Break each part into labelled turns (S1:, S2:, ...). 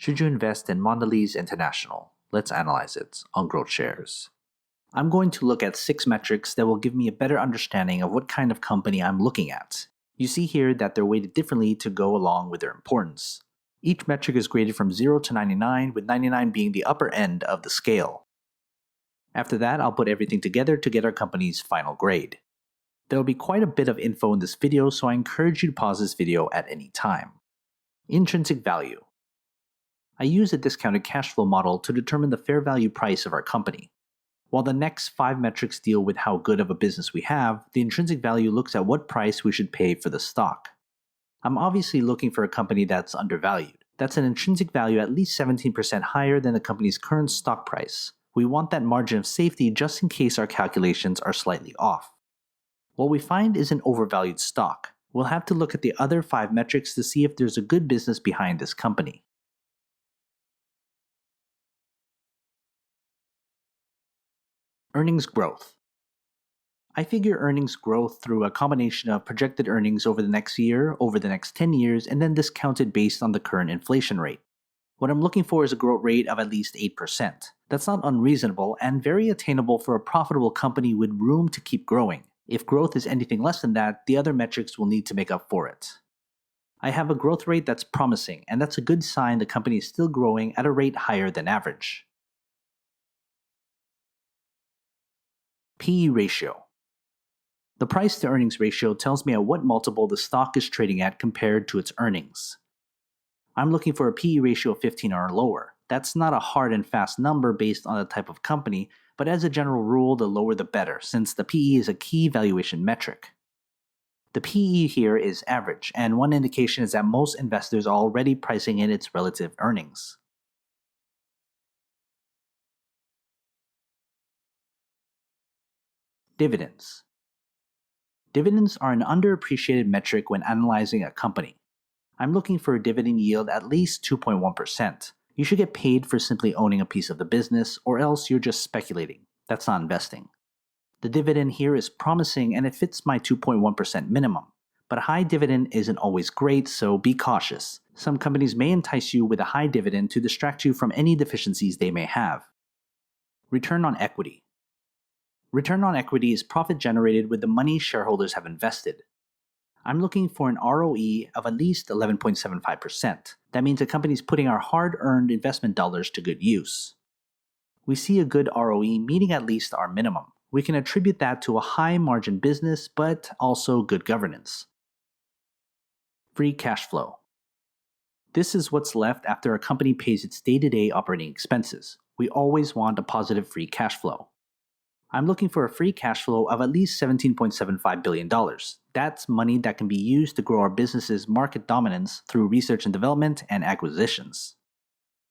S1: Should you invest in Mondelez International? Let's analyze it on GrowthShares. I'm going to look at 6 metrics that will give me a better understanding of what kind of company I'm looking at. You see here that they're weighted differently to go along with their importance. Each metric is graded from 0 to 99, with 99 being the upper end of the scale. After that, I'll put everything together to get our company's final grade. There will be quite a bit of info in this video, so I encourage you to pause this video at any time. Intrinsic value. I use a discounted cash flow model to determine the fair value price of our company. While the next 5 metrics deal with how good of a business we have, the intrinsic value looks at what price we should pay for the stock. I'm obviously looking for a company that's undervalued. That's an intrinsic value at least 17% higher than the company's current stock price. We want that margin of safety just in case our calculations are slightly off. What we find is an overvalued stock. We'll have to look at the other 5 metrics to see if there's a good business behind this company. Earnings growth. I figure earnings growth through a combination of projected earnings over the next year, over the next 10 years, and then discounted based on the current inflation rate. What I'm looking for is a growth rate of at least 8%. That's not unreasonable and very attainable for a profitable company with room to keep growing. If growth is anything less than that, the other metrics will need to make up for it. I have a growth rate that's promising, and that's a good sign the company is still growing at a rate higher than average. PE ratio. The price to earnings ratio tells me at what multiple the stock is trading at compared to its earnings. I'm looking for a PE ratio of 15 or lower. That's not a hard and fast number based on the type of company, but as a general rule, the lower the better, since the PE is a key valuation metric. The PE here is average, and one indication is that most investors are already pricing in its relative earnings. Dividends. Dividends are an underappreciated metric when analyzing a company. I'm looking for a dividend yield at least 2.1%. You should get paid for simply owning a piece of the business, or else you're just speculating. That's not investing. The dividend here is promising and it fits my 2.1% minimum. But a high dividend isn't always great, so be cautious. Some companies may entice you with a high dividend to distract you from any deficiencies they may have. Return on equity. Return on equity is profit generated with the money shareholders have invested. I'm looking for an ROE of at least 11.75%. That means the company is putting our hard-earned investment dollars to good use. We see a good ROE meeting at least our minimum. We can attribute that to a high-margin business, but also good governance. Free cash flow. This is what's left after a company pays its day-to-day operating expenses. We always want a positive free cash flow. I'm looking for a free cash flow of at least $17.75 billion. That's money that can be used to grow our business's market dominance through research and development and acquisitions.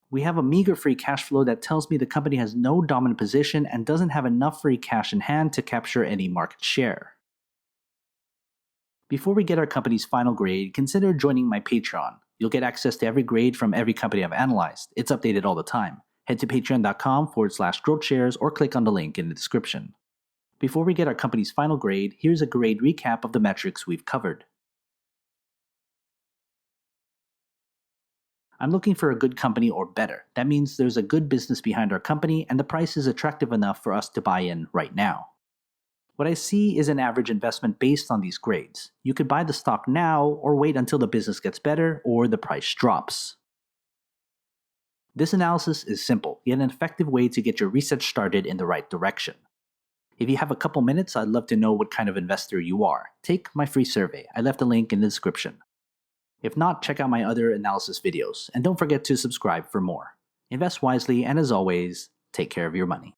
S1: We have a meager free cash flow that tells me the company has no dominant position and doesn't have enough free cash in hand to capture any market share. Before we get our company's final grade, consider joining my Patreon. You'll get access to every grade from every company I've analyzed. It's updated all the time. Head to patreon.com/GrowthShares or click on the link in the description. Before we get our company's final grade, here's a grade recap of the metrics we've covered. I'm looking for a good company or better. That means there's a good business behind our company and the price is attractive enough for us to buy in right now. What I see is an average investment based on these grades. You could buy the stock now or wait until the business gets better or the price drops. This analysis is simple, yet an effective way to get your research started in the right direction. If you have a couple minutes, I'd love to know what kind of investor you are. Take my free survey. I left a link in the description. If not, check out my other analysis videos, and don't forget to subscribe for more. Invest wisely, and as always, take care of your money.